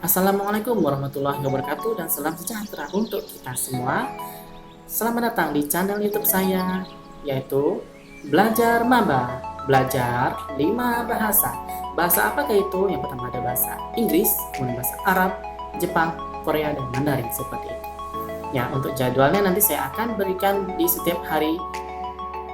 Assalamualaikum warahmatullahi wabarakatuh dan salam sejahtera untuk kita semua. Selamat datang di channel YouTube saya, yaitu Belajar Maba. Belajar 5 bahasa. Bahasa apakah itu? Yang pertama ada bahasa Inggris, kemudian bahasa Arab, Jepang, Korea, dan Mandarin seperti itu. Ya, untuk jadwalnya nanti saya akan berikan di setiap hari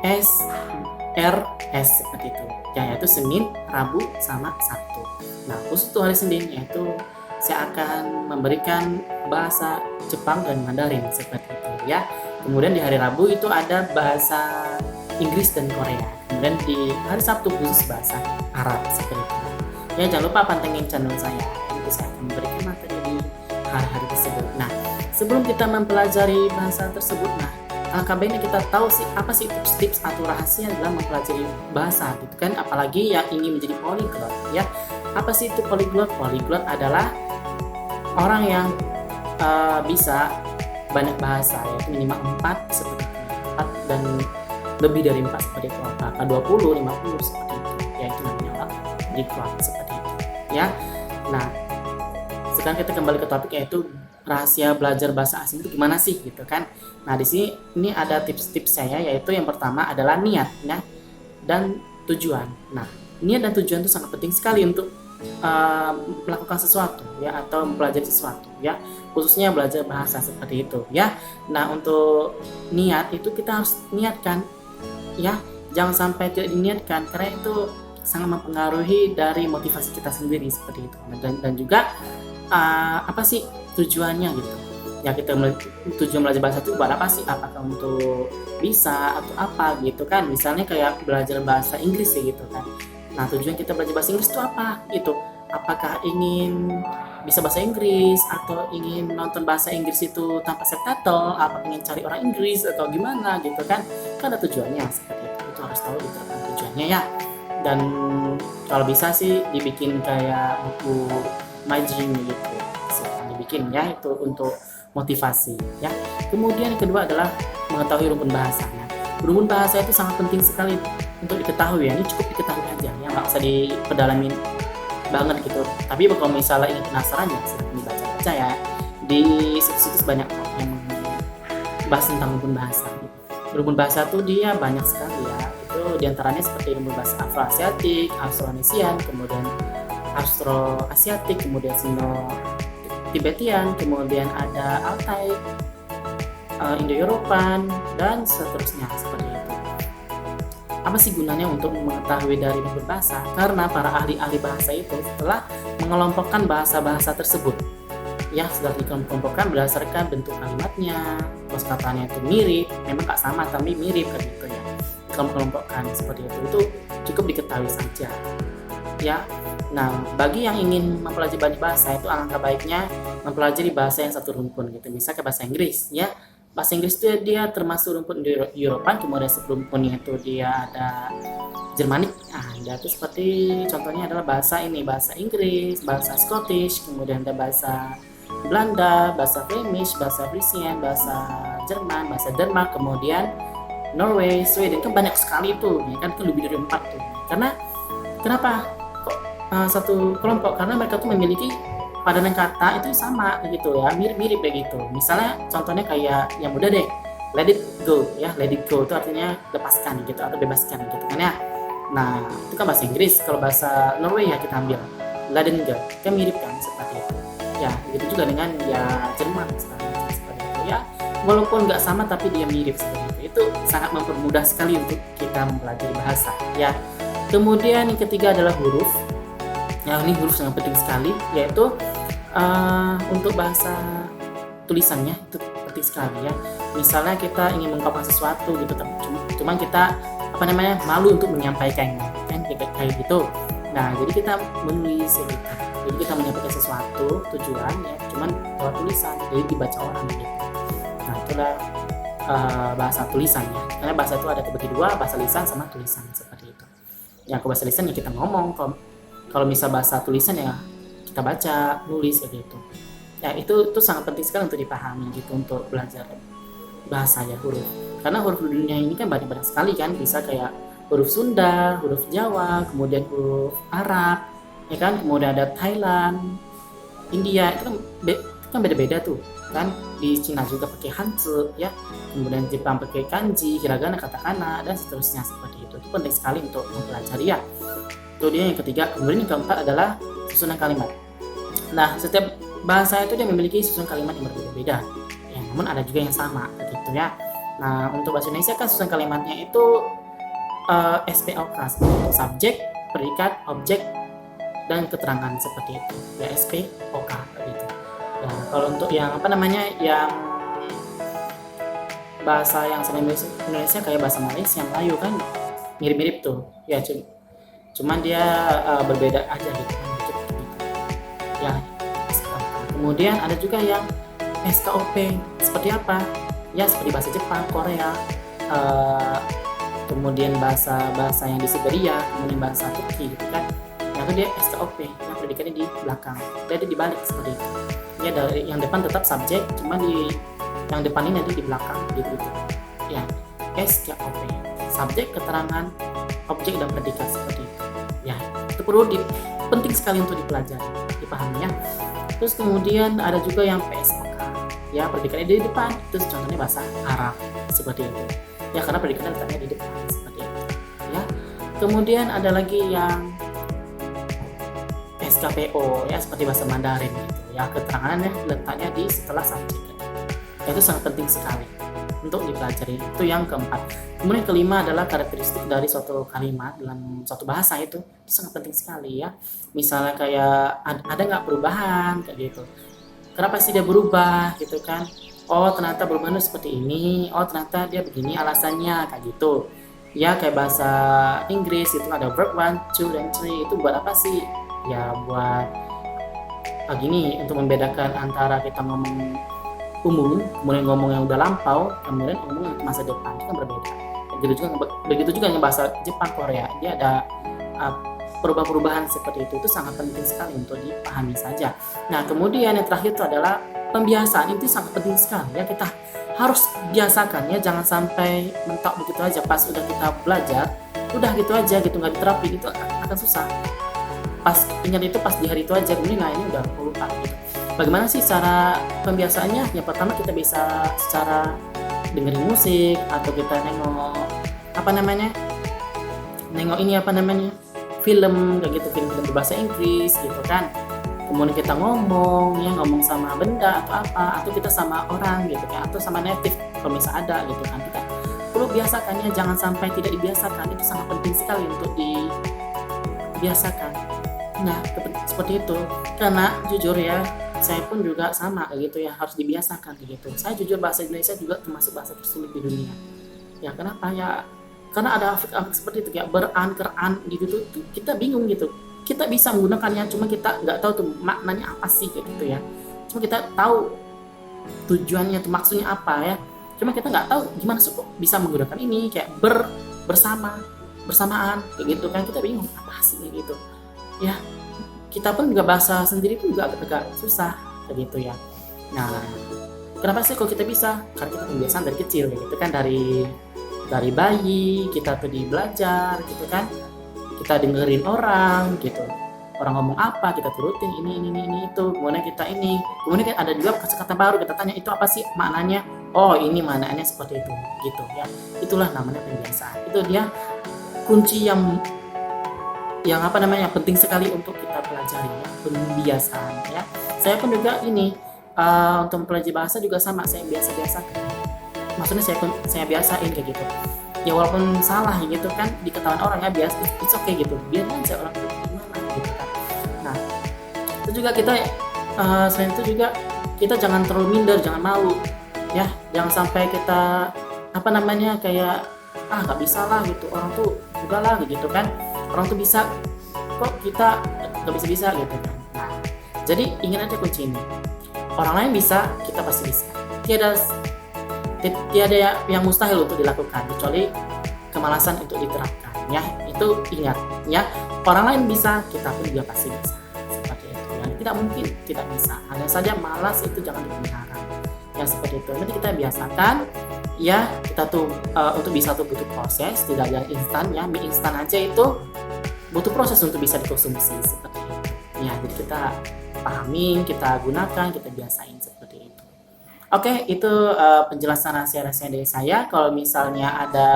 SRS seperti itu, yaitu Senin, Rabu, sama Sabtu. Nah, khusus untuk hari Senin yaitu saya akan memberikan bahasa Jepang dan Mandarin seperti itu ya. Kemudian di hari Rabu itu ada bahasa Inggris dan Korea. Kemudian di hari Sabtu khusus bahasa Arab seperti itu. Ya, jangan lupa pantengin channel saya. Nanti saya akan memberikan materi di hari-hari tersebut. Nah, sebelum kita mempelajari bahasa tersebut, alangkah baiknya kita tahu sih apa sih tips-tips atau rahasia dalam mempelajari bahasa gitu kan, apalagi yang ingin menjadi polyglot ya. Apa sih itu polyglot? Polyglot adalah orang yang bisa banyak bahasa, yaitu minimal 4 seperti itu, 4 dan lebih dari 4 seperti itu, apakah 20, 50 seperti itu, yaitu namanya orang polyglot seperti itu ya. Nah, sekarang kita kembali ke topik, yaitu rahasia belajar bahasa asing itu gimana sih gitu kan. Nah, di sini ini ada tips-tips saya, yaitu yang pertama adalah niat ya, dan tujuan. Nah, niat dan tujuan itu sangat penting sekali untuk melakukan sesuatu ya, atau mempelajari sesuatu ya, khususnya belajar bahasa seperti itu ya. Nah, untuk niat itu kita harus niatkan ya, jangan sampai tidak diniatkan, karena itu sangat mempengaruhi dari motivasi kita sendiri seperti itu. Dan juga apa sih tujuannya gitu ya, kita tujuan belajar bahasa itu buat apa sih, apakah untuk bisa atau apa gitu kan. Misalnya kayak belajar bahasa Inggris ya gitu kan. Nah, tujuan kita belajar bahasa Inggris itu apa gitu? Apakah ingin bisa bahasa Inggris, atau ingin nonton bahasa Inggris itu tanpa subtitle, apa ingin cari orang Inggris atau gimana gitu kan. Kan ada tujuannya seperti itu. Itu harus tahu itu apa tujuannya ya. Dan kalau bisa sih dibikin kayak buku My Dream gitu, silahkan dibikin ya, itu untuk motivasi ya. Kemudian yang kedua adalah mengetahui rumpun bahasanya. Rumpun bahasa itu sangat penting sekali untuk diketahui ya. Ini cukup diketahui aja ya, nggak usah dipedalamin banget gitu. Tapi kalau misalnya ingin penasaran ya silahkan dibaca-baca ya, di situs-situs banyak yang bahas tentang rumpun bahasa. Rumpun bahasa tuh dia banyak sekali ya. Itu diantaranya seperti rumpun bahasa Afroasiatik, Austronesian, kemudian Austroasiatik, kemudian Sino-Tibetian, kemudian ada Altai, Indo-European, dan seterusnya seperti itu. Apa sih gunanya untuk mengetahui dari rumpun bahasa? Karena para ahli-ahli bahasa itu telah mengelompokkan bahasa-bahasa tersebut ya, sudah dikelompokkan berdasarkan bentuk kalimatnya, kosakatanya itu mirip, memang gak sama tapi mirip kan gitu ya, kelompokkan seperti itu cukup diketahui saja ya. Nah, bagi yang ingin mempelajari bahasa itu alangkah baiknya mempelajari bahasa yang satu rumpun gitu, misalnya bahasa Inggris ya. Bahasa Inggris itu dia termasuk rumpun Eropa, kemudian sebelumnya itu dia ada Jermanik. Dia itu seperti contohnya adalah bahasa Inggris, bahasa Scottish, kemudian ada bahasa Belanda, bahasa Flemish, bahasa Frisian, bahasa Jerman, bahasa Denmark, kemudian Norway, Sweden, kan banyak sekali itu ya kan, itu lebih dari 4 tuh. Karena kenapa kok satu kelompok? Karena mereka tuh memiliki padanan kata itu sama gitu ya, mirip-mirip kayak gitu. Misalnya contohnya kayak yang mudah deh, let it go ya, let it go itu artinya lepaskan gitu atau bebaskan gitu kan ya. Nah, itu kan bahasa Inggris. Kalau bahasa Norway ya kita ambil let it go, kan mirip kan seperti itu ya. Begitu juga dengan ya Jerman seperti itu ya, walaupun nggak sama tapi dia mirip seperti itu sangat mempermudah sekali untuk kita mempelajari bahasa ya. Kemudian yang ketiga adalah huruf. Yang ini huruf sangat penting sekali, yaitu untuk bahasa tulisannya itu penting sekali ya. Misalnya kita ingin mengungkapkan sesuatu gitu, cuman kita malu untuk menyampaikannya kan kayak gitu. Nah, jadi kita menulis gitu. Jadi kita menyampaikan sesuatu tujuan ya, cuman lewat tulisan, jadi dibaca orang gitu. Nah, itulah bahasa tulisannya. Karena bahasa itu ada terbagi dua, bahasa lisan sama tulisan seperti itu. Yang ke bahasa lisan ya kita ngomong, kalau misal bahasa tulisan ya kita baca, nulis kayak gitu. Ya itu sangat penting sekali untuk dipahami gitu untuk belajar bahasa ya, huruf. Karena huruf di dunia ini kan banyak sekali kan, bisa kayak huruf Sunda, huruf Jawa, kemudian huruf Arab, ya kan, kemudian ada Thailand, India itu kan kan beda-beda tuh kan. Di Cina juga pakai Hanzi ya, kemudian Jepang pakai kanji, hiragana, katakana, dan seterusnya seperti itu. Itu penting sekali untuk mempelajari ya. Itu dia yang ketiga. Kemudian yang keempat adalah susunan kalimat. Nah, setiap bahasa itu dia memiliki susunan kalimat yang berbeda-beda. Ya, namun ada juga yang sama gitu ya. Nah, untuk bahasa Indonesia kan susunan kalimatnya itu SPOK, subjek, predikat, objek, dan keterangan seperti itu. Ya, SPOK gitu. Ya, kalau untuk yang yang bahasa yang selain Indonesia kayak bahasa Malaysia, Melayu kan mirip-mirip tuh. Ya, cuman dia berbeda aja gitu kan. Ya, kemudian ada juga yang SKOP. Seperti apa? Ya, seperti bahasa Jepang, Korea, kemudian bahasa yang di Siberia, kemudian bahasa Turki gitu kan. Nah, itu dia SKOP, yang predikatnya di belakang, jadi dibalik seperti itu. Ya, dari yang depan tetap subjek, cuma di yang depan ini nanti di belakang gitu. Ya, SKOP, subjek, keterangan, objek, dan predikat seperti itu. Ya, itu penting sekali untuk dipelajari, dipahami ya. Terus kemudian ada juga yang PSOK, ya, predikatnya di depan. Itu contohnya bahasa Arab seperti itu. Ya, karena predikatnya letaknya di depan seperti itu. Ya, kemudian ada lagi yang SKPO, ya, seperti bahasa Mandarin gitu. Ya, keterangannya letaknya di setelah subjek. Ya, itu sangat penting sekali untuk dipelajari. Itu yang keempat. Kemudian kelima adalah karakteristik dari suatu kalimat dalam suatu bahasa itu sangat penting sekali ya. Misalnya kayak ada nggak perubahan kayak gitu. Kenapa sih dia berubah gitu kan? Oh, ternyata perubahannya seperti ini. Oh, ternyata dia begini alasannya kayak gitu. Ya, kayak bahasa Inggris itu ada verb 1, 2, dan 3. Itu buat apa sih? Ya, buat gini, untuk membedakan antara kita ngomong umum, kemudian ngomong yang udah lampau, kemudian ngomong yang masa depan, itu kan berbeda. Begitu juga yang bahasa Jepang, Korea, dia ada perubahan-perubahan seperti itu sangat penting sekali untuk dipahami saja. Nah, kemudian yang terakhir itu adalah pembiasaan. Itu sangat penting sekali ya, kita harus biasakan ya, jangan sampai mentok begitu aja pas udah kita belajar, udah gitu aja gitu, nggak diterapi itu akan susah. Pas ingat itu pas di hari itu aja, kemudian nah ini udah lupa gitu. Bagaimana sih cara pembiasaannya? Yang pertama kita bisa secara dengerin musik, atau kita nengok film kayak gitu, film berbahasa Inggris gitu kan. Kemudian kita ngomong sama benda atau apa, atau kita sama orang gitu kan, atau sama native kalau misalnya ada gitu kan. Kita perlu biasakannya, jangan sampai tidak dibiasakan. Itu sangat penting sekali untuk dibiasakan. Nah, seperti itu. Karena jujur ya, saya pun juga sama kayak gitu ya, harus dibiasakan kayak gitu. Saya jujur bahasa Indonesia juga termasuk bahasa tersulit di dunia. Ya, kenapa ya? Karena ada afik-afik seperti itu, kayak beran, keran gitu tuh, kita bingung gitu. Kita bisa menggunakannya, cuma kita nggak tahu tuh maknanya apa sih kayak gitu ya. Cuma kita tahu tujuannya tuh, maksudnya apa ya. Cuma kita nggak tahu gimana sih kok bisa menggunakan ini, kayak bersamaan kayak gitu kan. Kita bingung apa sih kayak gitu. Ya, kita pun juga bahasa sendiri pun juga agak susah kayak gitu ya. Nah, kenapa sih kok kita bisa? Karena kita kebiasaan dari kecil kayak gitu kan, dari bayi kita tuh belajar gitu kan, kita dengerin orang gitu, orang ngomong apa kita turutin, ini itu, kemudian kemudian ada juga kata-kata baru, kita tanya itu apa sih maknanya, oh ini maknanya seperti itu gitu ya. Itulah namanya pembiasaan. Itu dia kunci yang penting sekali untuk kita pelajari ya, pembiasaan ya. Saya pun juga untuk mempelajari bahasa juga sama, saya biasa-biasakan. Maksudnya saya biasain kayak gitu. Ya walaupun salah gitu kan, diketahui orang ya biasa, it's okay gitu. Biar aja orang itu gimana gitu kan. Nah, itu juga kita selain itu juga kita jangan terlalu minder, jangan malu. Ya, jangan sampai kita kayak nggak bisa lah gitu. Orang tuh juga lah gitu kan. Orang tuh bisa, kok kita nggak bisa gitu kan. Nah, jadi ingat aja kunci ini. Orang lain bisa, kita pasti bisa. Tiada yang mustahil untuk dilakukan kecuali kemalasan untuk diterapkan ya. Itu ingat ya, orang lain bisa, kita pun juga pasti bisa seperti itu ya. Tidak mungkin tidak bisa, hanya saja malas itu jangan dipelihara ya, seperti itu. Nanti kita biasakan ya. Kita tuh untuk bisa tuh butuh proses, tidak ada instan ya. Mie instan aja itu butuh proses untuk bisa dikonsumsi seperti itu ya. Jadi kita pahami, kita gunakan, kita biasain seperti itu. Oke, itu penjelasan rahasia-rahasia dari saya. Kalau misalnya ada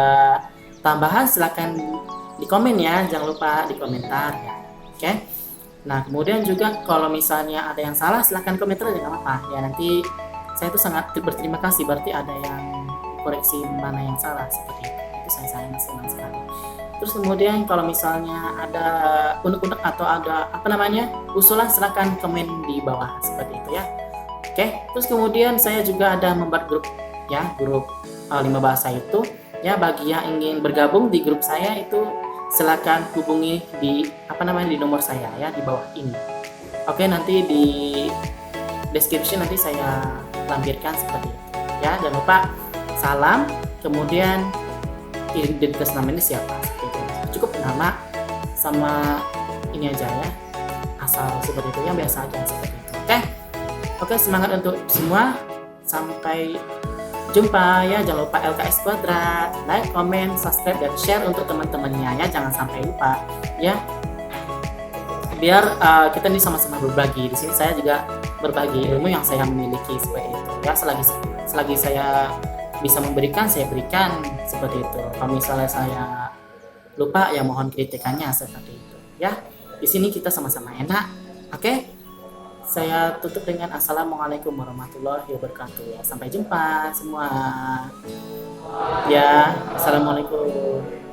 tambahan silahkan di komen ya, jangan lupa di komentar ya. Oke. Nah, kemudian juga kalau misalnya ada yang salah silahkan komentar aja nggak apa-apa ya. Nanti saya tuh sangat berterima kasih, berarti ada yang koreksi mana yang salah seperti itu. Itu saya senang sekali. Terus kemudian kalau misalnya ada unek-unek atau ada usulan silahkan komen di bawah seperti itu ya. Oke, terus kemudian saya juga ada membuat grup ya, grup 5 bahasa itu ya. Bagi yang ingin bergabung di grup saya itu silakan hubungi di di nomor saya ya di bawah ini. Oke, nanti di description nanti saya lampirkan seperti itu ya. Jangan lupa salam, kemudian identitas namanya siapa gitu. Cukup nama sama ini aja ya, asal seperti itu yang biasa aja seperti itu. Oke, semangat untuk semua, sampai jumpa ya. Jangan lupa LKS Kuadrat, like, comment, subscribe, dan share untuk teman-temannya ya, jangan sampai lupa ya, biar kita ini sama-sama berbagi. Di sini saya juga berbagi ilmu yang saya miliki seperti itu ya. Selagi saya bisa memberikan, saya berikan seperti itu. Kalau misalnya saya lupa ya mohon kritikannya seperti itu ya. Di sini kita sama-sama enak. Oke, saya tutup dengan assalamualaikum warahmatullahi wabarakatuh ya. Sampai jumpa semua ya. Assalamualaikum.